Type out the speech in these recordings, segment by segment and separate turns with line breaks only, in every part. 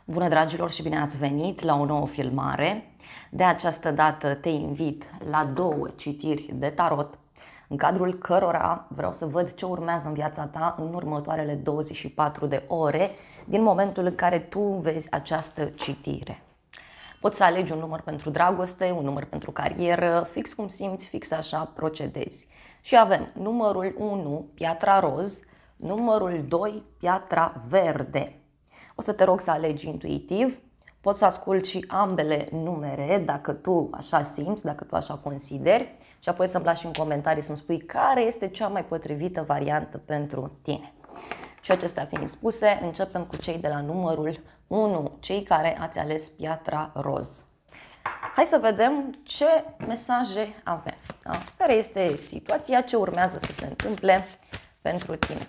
Bună dragilor și bine ați venit la o nouă filmare. De această dată te invit la două citiri de tarot, în cadrul cărora vreau să văd ce urmează în viața ta în următoarele 24 de ore din momentul în care tu vezi această citire. Poți să alegi un număr pentru dragoste, un număr pentru carieră, fix cum simți, fix așa procedezi. Și avem numărul 1, piatra roz, numărul 2, piatra verde. O să te rog să alegi intuitiv, poți să asculti și ambele numere dacă tu așa simți, dacă tu așa consideri și apoi să-mi lași în comentarii să-mi spui care este cea mai potrivită variantă pentru tine. Și acestea fiind spuse, începem cu cei de la numărul 1, cei care ați ales piatra roz. Hai să vedem ce mesaje avem, da? Care este situația, ce urmează să se întâmple pentru tine,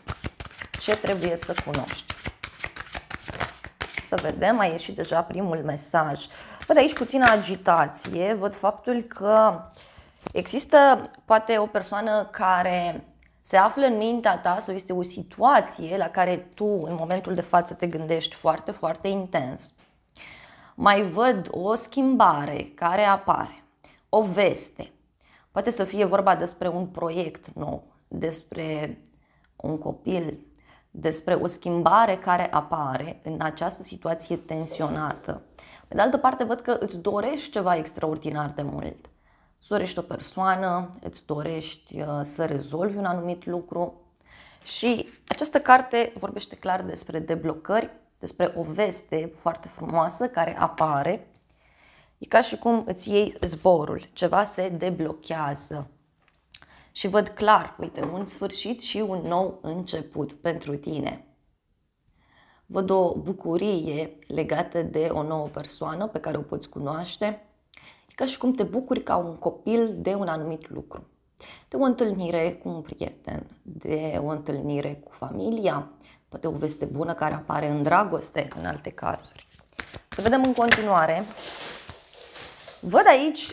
ce trebuie să cunoști. Să vedem, a ieșit deja primul mesaj. Văd aici puțină agitație, văd faptul că există poate o persoană care se află în mintea ta sau este o situație la care tu în momentul de față te gândești foarte, foarte intens. Mai văd o schimbare care apare, o veste. Poate să fie vorba despre un proiect nou, despre un copil, despre o schimbare care apare în această situație tensionată. Pe de altă parte, văd că îți dorești ceva extraordinar de mult. Îți dorești o persoană, îți dorești să rezolvi un anumit lucru și această carte vorbește clar despre deblocări, despre o veste foarte frumoasă care apare. E ca și cum îți iei zborul, ceva se deblochează. Și văd clar, uite, un sfârșit și un nou început pentru tine. Văd o bucurie legată de o nouă persoană pe care o poți cunoaște. E ca și cum te bucuri ca un copil de un anumit lucru. De o întâlnire cu un prieten, de o întâlnire cu familia, poate o veste bună care apare în dragoste în alte cazuri. Să vedem în continuare. Văd aici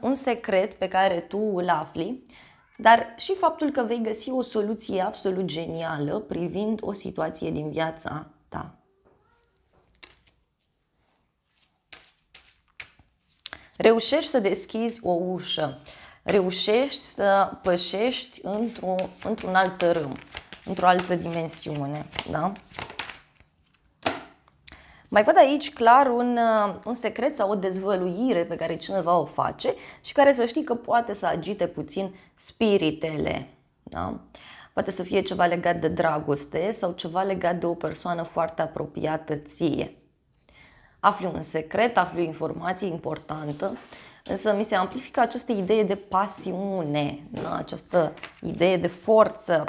un secret pe care tu îl afli, dar și faptul că vei găsi o soluție absolut genială privind o situație din viața ta. Reușești să deschizi o ușă, reușești să pășești într-un alt tărâm, într-o altă dimensiune, da? Mai văd aici clar un secret sau o dezvăluire pe care cineva o face și care să știi că poate să agite puțin spiritele. Da? Poate să fie ceva legat de dragoste sau ceva legat de o persoană foarte apropiată ție. Afli un secret, afli o informație importantă, însă mi se amplifică această idee de pasiune, da? Această idee de forță.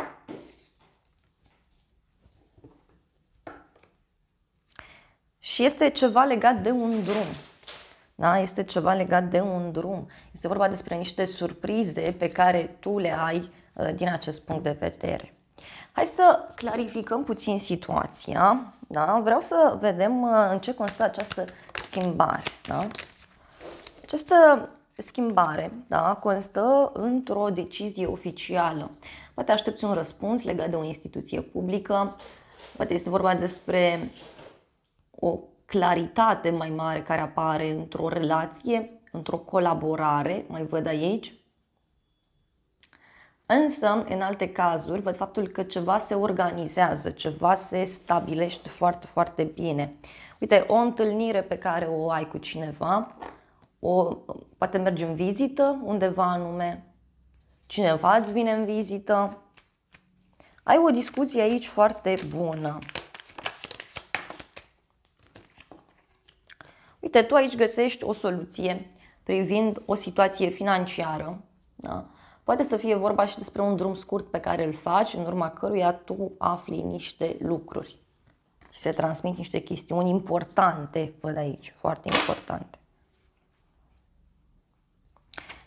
Și este ceva legat de un drum. Da? Este ceva legat de un drum. Este vorba despre niște surprize pe care tu le ai din acest punct de vedere. Hai să clarificăm puțin situația. Da? Vreau să vedem în ce constă această schimbare. Da? Această schimbare, da, constă într-o decizie oficială. Poate aștepți un răspuns legat de o instituție publică, poate este vorba despre o claritate mai mare care apare într-o relație, într-o colaborare, mai văd aici. Însă, în alte cazuri, văd faptul că ceva se organizează, ceva se stabilește foarte, foarte bine. Uite, o întâlnire pe care o ai cu cineva, poate mergi în vizită undeva anume, cineva îți vine în vizită, ai o discuție aici foarte bună. Uite, tu aici găsești o soluție privind o situație financiară. Da? Poate să fie vorba și despre un drum scurt pe care îl faci, în urma căruia tu afli niște lucruri. Se transmit niște chestiuni importante, văd aici, foarte importante.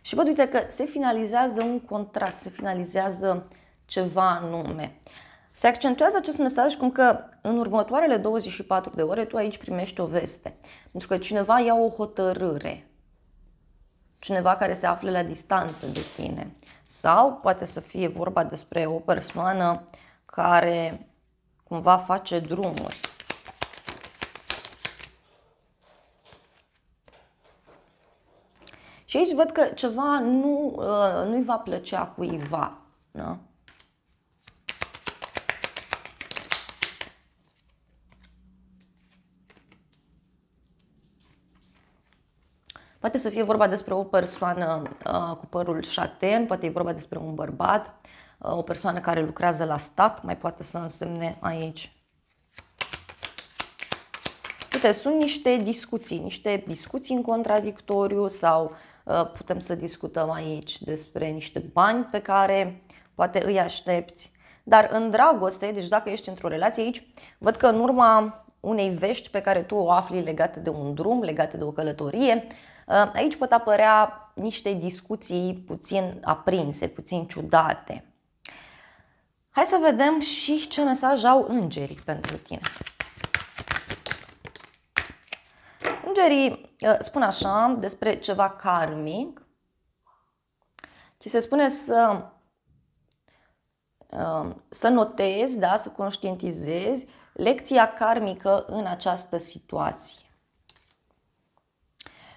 Și văd, uite, că se finalizează un contract, se finalizează ceva anume. Se accentuează acest mesaj cum că în următoarele 24 de ore tu aici primești o veste. Pentru că cineva ia o hotărâre. Cineva care se află la distanță de tine. Sau poate să fie vorba despre o persoană care cumva face drumuri. Și aici văd că ceva nu-i va plăcea cuiva. Da? Poate să fie vorba despre o persoană cu părul șaten, poate e vorba despre un bărbat, o persoană care lucrează la stat, mai poate să însemne aici. Uite, sunt niște discuții în contradictoriu sau putem să discutăm aici despre niște bani pe care poate îi aștepți. Dar în dragoste, deci dacă ești într-o relație aici, văd că în urma unei vești pe care tu o afli legate de un drum, legate de o călătorie, aici pot apărea niște discuții puțin aprinse, puțin ciudate. Hai să vedem și ce mesaj au îngerii pentru tine. Îngerii spun așa despre ceva karmic. Ți se spune să notezi, da, să conștientizezi lecția karmică în această situație.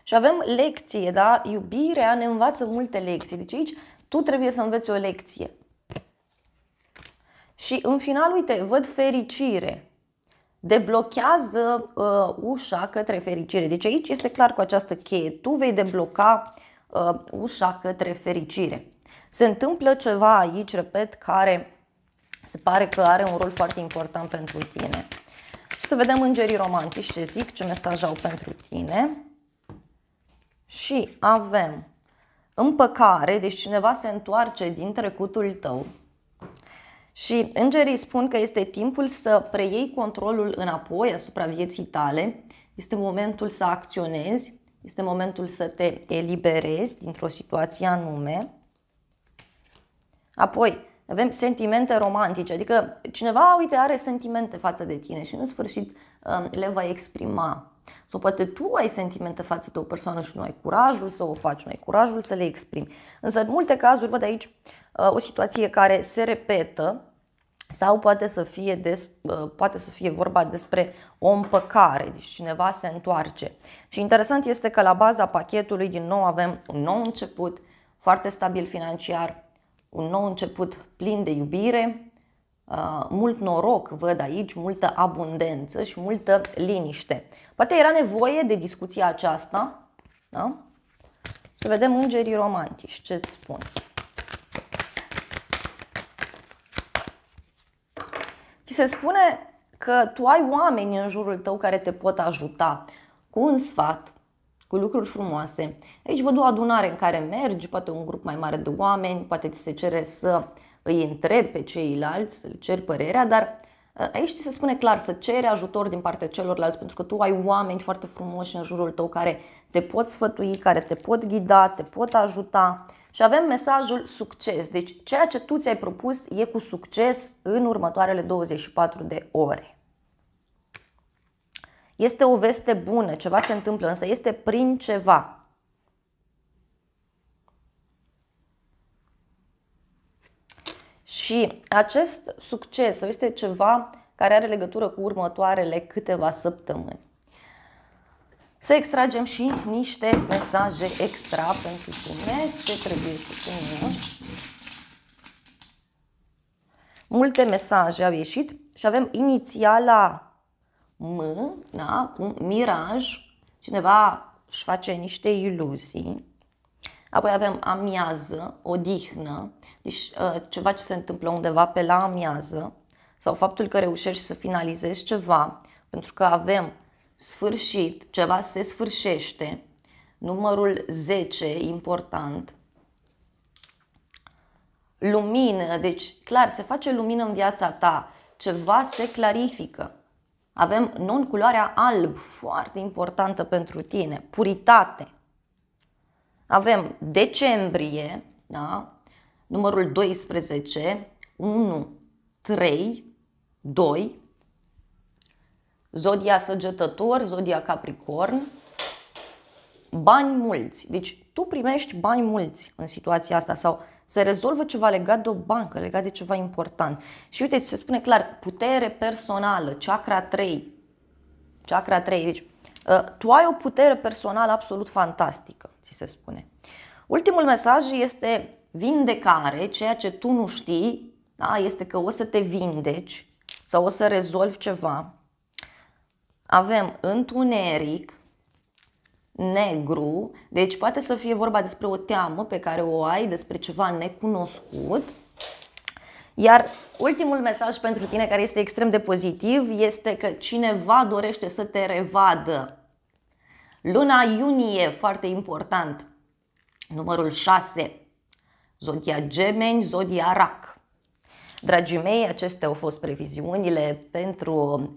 Și avem lecție, da? Iubirea ne învață multe lecții. Deci aici tu trebuie să înveți o lecție. Și în final, uite, văd fericire. Deblochează ușa către fericire. Deci aici este clar cu această cheie. Tu vei debloca ușa către fericire. Se întâmplă ceva aici, repet, care se pare că are un rol foarte important pentru tine. Să vedem îngerii romantici ce zic, ce mesaj au pentru tine. Și avem împăcare, deci cineva se întoarce din trecutul tău. Și îngerii spun că este timpul să preiei controlul înapoi asupra vieții tale. Este momentul să acționezi, este momentul să te eliberezi dintr-o situație anume. Apoi avem sentimente romantice, adică cineva, uite, are sentimente față de tine și în sfârșit le va exprima. Sau poate tu ai sentimente față de o persoană și nu ai curajul să o faci, nu ai curajul să le exprimi. Însă în multe cazuri văd aici o situație care se repetă sau poate să fie vorba despre o împăcare, deci cineva se întoarce. Și interesant este că la baza pachetului din nou avem un nou început, foarte stabil financiar, un nou început plin de iubire, mult noroc văd aici, multă abundență și multă liniște. Poate era nevoie de discuția aceasta, da? Să vedem îngerii romantici ce îți spun. Ți se spune că tu ai oameni în jurul tău care te pot ajuta cu un sfat, cu lucruri frumoase. Aici văd o adunare în care mergi, poate un grup mai mare de oameni, poate ți se cere să îi întrebi pe ceilalți, să le ceri părerea, dar aici ți se spune clar să ceri ajutor din partea celorlalți, pentru că tu ai oameni foarte frumoși în jurul tău care te pot sfătui, care te pot ghida, te pot ajuta. Și avem mesajul succes. Deci ceea ce tu ți-ai propus e cu succes în următoarele 24 de ore. Este o veste bună, ceva se întâmplă, însă este prin ceva. Și acest succes este ceva care are legătură cu următoarele câteva săptămâni. Să extragem și niște mesaje extra pentru tine, ce trebuie să cunoști. Multe mesaje au ieșit și avem inițiala M, da, cu miraj, cineva își face niște iluzii. Apoi avem amiază, odihnă, deci ceva ce se întâmplă undeva pe la amiază sau faptul că reușești să finalizezi ceva, pentru că avem sfârșit, ceva se sfârșește, numărul 10, important, lumină, deci clar se face lumină în viața ta, ceva se clarifică. Avem non-culoarea alb, foarte importantă pentru tine, puritate. Avem decembrie, da? Numărul 12, 1, 3, 2, zodia Săgetător, zodia Capricorn, bani mulți. Deci tu primești bani mulți în situația asta sau se rezolvă ceva legat de o bancă, legat de ceva important. Și uite, se spune clar, putere personală, chakra 3. Chakra 3, deci tu ai o putere personală absolut fantastică, ți se spune. Ultimul mesaj este vindecare, ceea ce tu nu știi, da? Este că o să te vindeci sau o să rezolvi ceva. Avem întuneric, negru, deci poate să fie vorba despre o teamă pe care o ai, despre ceva necunoscut. Iar ultimul mesaj pentru tine, care este extrem de pozitiv, este că cineva dorește să te revadă. Luna iunie, foarte important, numărul 6, zodia Gemeni, zodia Rac. Dragii mei, acestea au fost previziunile pentru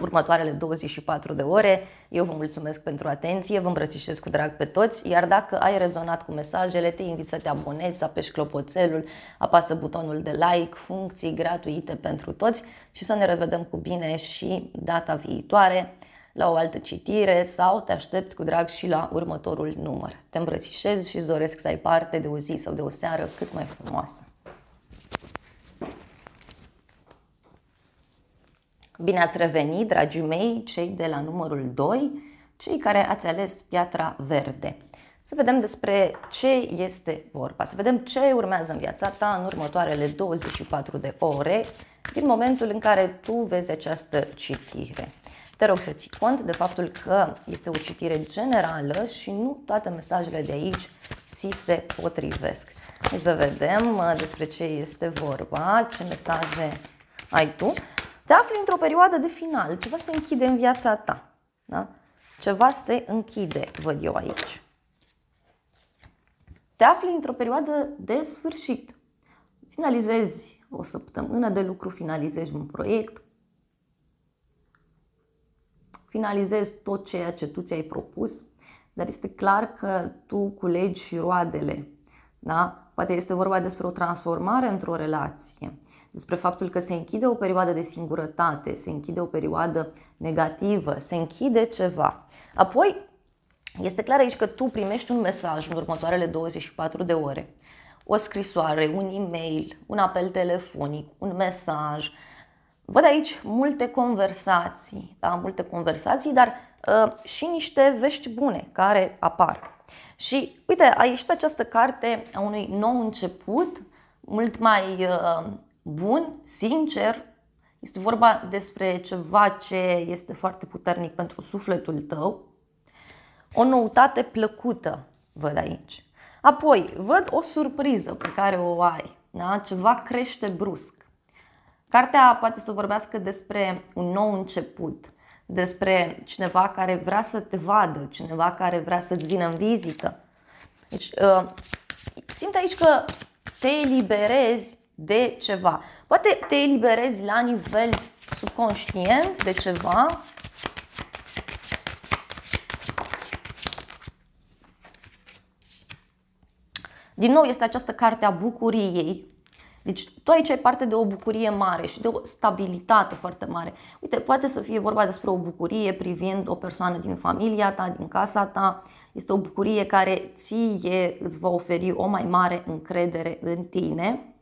următoarele 24 de ore. Eu vă mulțumesc pentru atenție, vă îmbrățișez cu drag pe toți, iar dacă ai rezonat cu mesajele, te invit să te abonezi, să apeși clopoțelul, apasă butonul de like, funcții gratuite pentru toți și să ne revedem cu bine și data viitoare la o altă citire sau te aștept cu drag și la următorul număr. Te îmbrățișez și îți doresc să ai parte de o zi sau de o seară cât mai frumoasă. Bine ați revenit, dragii mei, cei de la numărul 2, cei care ați ales piatra verde. Să vedem despre ce este vorba, să vedem ce urmează în viața ta în următoarele 24 de ore, din momentul în care tu vezi această citire. Te rog să ții cont de faptul că este o citire generală și nu toate mesajele de aici ți se potrivesc. Hai să vedem despre ce este vorba, ce mesaje ai tu. Te afli într-o perioadă de final, ceva se închide în viața ta. Da? Ceva se închide, văd eu aici. Te afli într-o perioadă de sfârșit. Finalizezi o săptămână de lucru, finalizezi un proiect, finalizezi tot ceea ce tu ți-ai propus, dar este clar că tu culegi și roadele. Da? Poate este vorba despre o transformare într-o relație, despre faptul că se închide o perioadă de singurătate, se închide o perioadă negativă, se închide ceva. Apoi, este clar aici că tu primești un mesaj în următoarele 24 de ore, o scrisoare, un e-mail, un apel telefonic, un mesaj. Văd aici multe conversații, da? Multe conversații, dar și niște vești bune care apar. Și uite, a ieșit această carte a unui nou început, mult mai bun, sincer. Este vorba despre ceva ce este foarte puternic pentru sufletul tău. O noutate plăcută, văd aici. Apoi, văd o surpriză pe care o ai, da? Ceva crește brusc. Cartea poate să vorbească despre un nou început, despre cineva care vrea să te vadă, cineva care vrea să-ți vină în vizită. Deci, simt aici că te eliberezi de ceva. Poate te eliberezi la nivel subconștient de ceva. Din nou este această carte a bucuriei. Deci tu aici ai parte de o bucurie mare și de o stabilitate foarte mare. Uite, poate să fie vorba despre o bucurie privind o persoană din familia ta, din casa ta. Este o bucurie care ție îți va oferi o mai mare încredere în tine.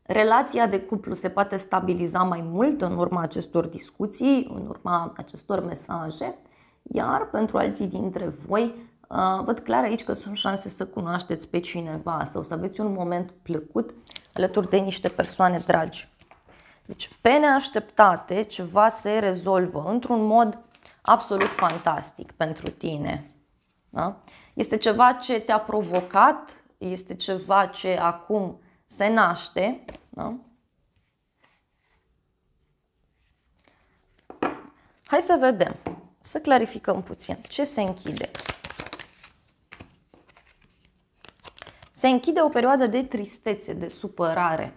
Relația de cuplu se poate stabiliza mai mult în urma acestor discuții, în urma acestor mesaje. Iar pentru alții dintre voi, văd clar aici că sunt șanse să cunoașteți pe cineva sau să aveți un moment plăcut alături de niște persoane dragi. Deci, pe neașteptate, ceva se rezolvă într-un mod absolut fantastic pentru tine. Da? Este ceva ce te-a provocat, este ceva ce acum se naște. Da? Hai să vedem, să clarificăm puțin ce se închide. Se închide o perioadă de tristețe, de supărare.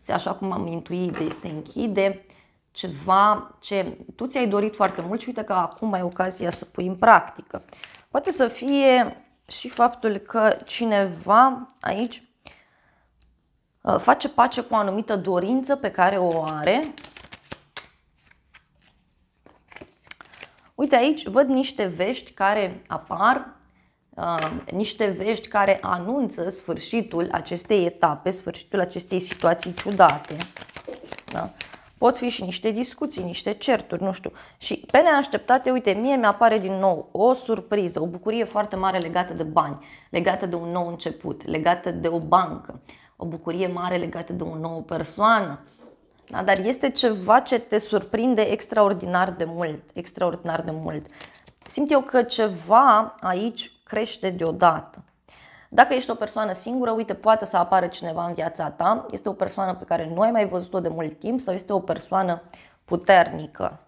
Așa cum am intuit, deci se închide ceva ce tu ți-ai dorit foarte mult și uite că acum ai ocazia să pui în practică. Poate să fie și faptul că cineva aici face pace cu o anumită dorință pe care o are. Uite aici văd niște vești care apar, niște vești care anunță sfârșitul acestei etape, sfârșitul acestei situații ciudate. Da? Pot fi și niște discuții, niște certuri, nu știu. Și pe neașteptate, uite, mie mi-apare din nou o surpriză, o bucurie foarte mare legată de bani, legată de un nou început, legată de o bancă, o bucurie mare legată de o nouă persoană. Da? Dar este ceva ce te surprinde extraordinar de mult, extraordinar de mult. Simt eu că ceva aici crește deodată. Dacă ești o persoană singură, uite, poate să apară cineva în viața ta, este o persoană pe care nu ai mai văzut-o de mult timp sau este o persoană puternică.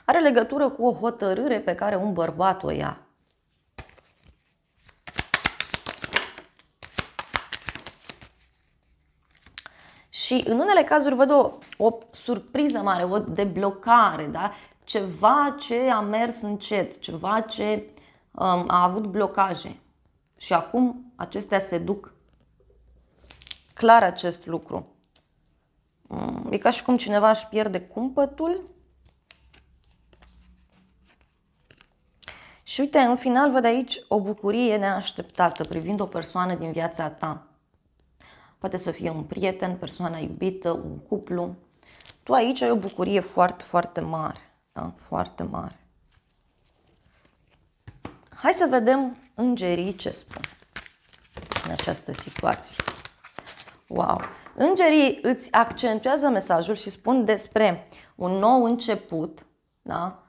Are legătură cu o hotărâre pe care un bărbat o ia. Și în unele cazuri văd o surpriză mare, o deblocare, da? Ceva ce a mers încet, ceva ce a avut blocaje. Și acum acestea se duc. Clar acest lucru. E ca și cum cineva își pierde cumpătul. Și uite, în final văd aici o bucurie neașteptată privind o persoană din viața ta. Poate să fie un prieten, persoana iubită, un cuplu. Tu aici ai o bucurie foarte, foarte mare. Da? Foarte mare. Hai să vedem îngerii ce spun în această situație. Wow! Îngerii îți accentuează mesajul și spun despre un nou început, da?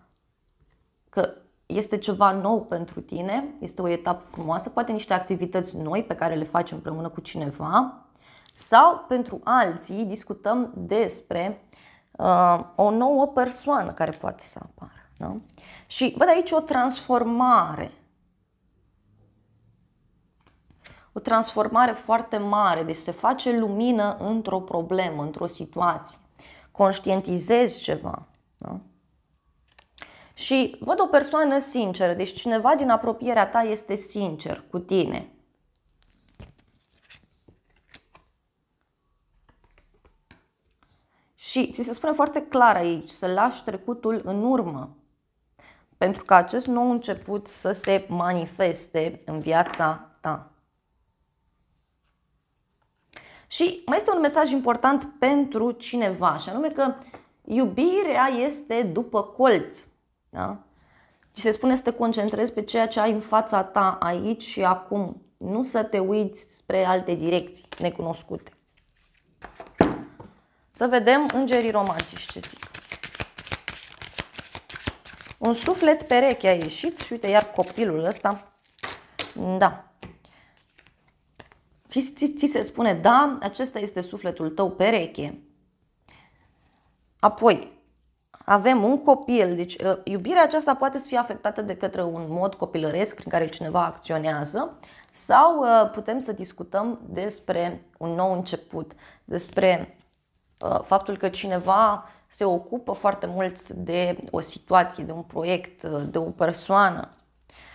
Că este ceva nou pentru tine, este o etapă frumoasă, poate niște activități noi pe care le faci împreună cu cineva sau pentru alții discutăm despre o nouă persoană care poate să apară. Da? Și văd aici o transformare. O transformare foarte mare, deci se face lumină într-o problemă, într-o situație. Conștientizezi ceva. Da? Și văd o persoană sinceră, deci cineva din apropierea ta este sincer cu tine. Și ți se spune foarte clar aici să lași trecutul în urmă, pentru ca acest nou început să se manifeste în viața ta. Și mai este un mesaj important pentru cineva, și anume că iubirea este după colț. Da? Și se spune să te concentrezi pe ceea ce ai în fața ta aici și acum, nu să te uiți spre alte direcții necunoscute. Să vedem îngerii romantici ce zic. Un suflet pereche a ieșit și uite iar copilul ăsta. Da. Ți se spune, da, acesta este sufletul tău pereche. Apoi, avem un copil, deci iubirea aceasta poate să fie afectată de către un mod copilăresc prin care cineva acționează sau putem să discutăm despre un nou început, despre faptul că cineva se ocupă foarte mult de o situație, de un proiect, de o persoană.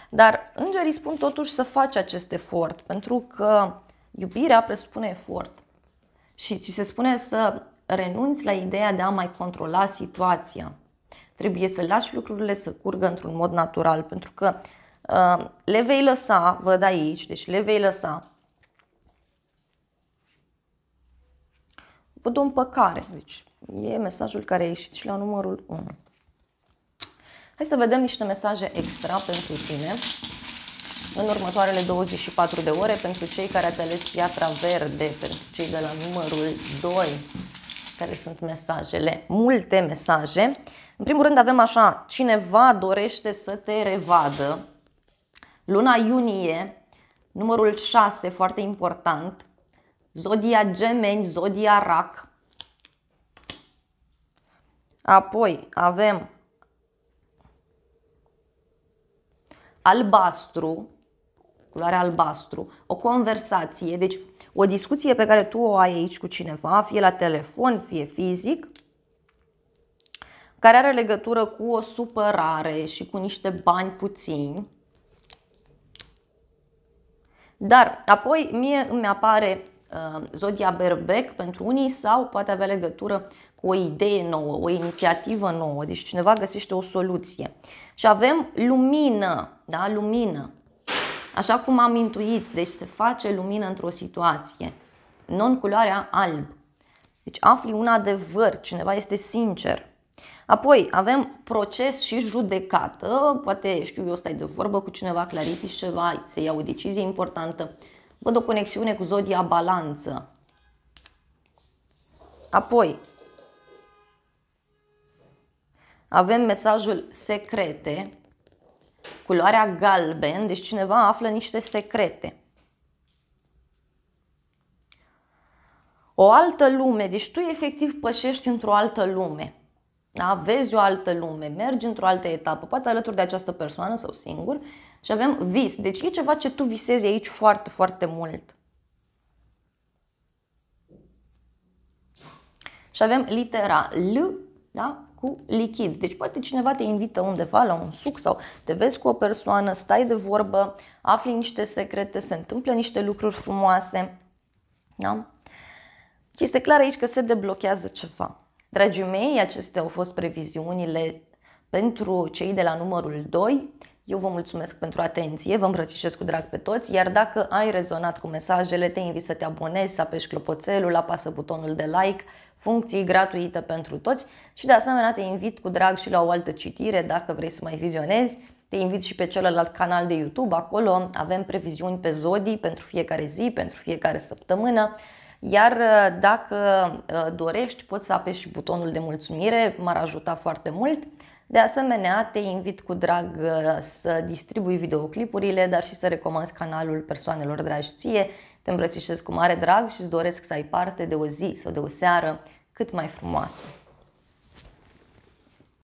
Dar îngerii spun totuși să faci acest efort, pentru că iubirea presupune efort. Și ți se spune să renunți la ideea de a mai controla situația. Trebuie să lași lucrurile să curgă într-un mod natural, pentru că le vei lăsa, văd aici, deci le vei lăsa. Văd o împăcare, deci e mesajul care a ieșit și la numărul 1. Hai să vedem niște mesaje extra pentru tine în următoarele 24 de ore, pentru cei care ați ales piatra verde, pentru cei de la numărul 2, care sunt mesajele, multe mesaje. În primul rând avem așa, cineva dorește să te revadă. Luna iunie, numărul 6, foarte important, zodia Gemeni, zodia Rac. Apoi avem albastru, culoarea albastru, o conversație, deci o discuție pe care tu o ai aici cu cineva, fie la telefon, fie fizic, care are legătură cu o supărare și cu niște bani puțini. Dar apoi mie îmi apare zodia berbec pentru unii sau poate avea legătură cu o idee nouă, o inițiativă nouă, deci cineva găsește o soluție. Și avem lumină, da? Lumină. Așa cum am intuit, deci se face lumină într-o situație. non-culoarea alb. Deci afli un adevăr, cineva este sincer. Apoi avem proces și judecată, poate știu eu, stai de vorbă cu cineva, clarifici ceva, se ia o decizie importantă. Văd o conexiune cu zodia balanță. Apoi avem mesajul secrete, culoarea galben, deci cineva află niște secrete. O altă lume, deci tu efectiv pășești într-o altă lume. Da? Vezi o altă lume, mergi într-o altă etapă, poate alături de această persoană sau singur și avem vis. Deci e ceva ce tu visezi aici foarte, foarte mult. Și avem litera L, da? Cu lichid. Deci poate cineva te invită undeva la un suc sau te vezi cu o persoană, stai de vorbă, afli niște secrete, se întâmplă niște lucruri frumoase. Da? Și este clar aici că se deblochează ceva. Dragii mei, acestea au fost previziunile pentru cei de la numărul 2. Eu vă mulțumesc pentru atenție, vă îmbrățișez cu drag pe toți, iar dacă ai rezonat cu mesajele, te invit să te abonezi, să apeși clopoțelul, apasă butonul de like, funcții gratuite pentru toți și de asemenea te invit cu drag și la o altă citire dacă vrei să mai vizionezi. Te invit și pe celălalt canal de YouTube, acolo avem previziuni pe zodii pentru fiecare zi, pentru fiecare săptămână. Iar dacă dorești, poți să apeși și butonul de mulțumire, m-ar ajuta foarte mult. De asemenea, te invit cu drag să distribui videoclipurile, dar și să recomanzi canalul persoanelor dragi ție. Te îmbrățișez cu mare drag și îți doresc să ai parte de o zi sau de o seară cât mai frumoasă.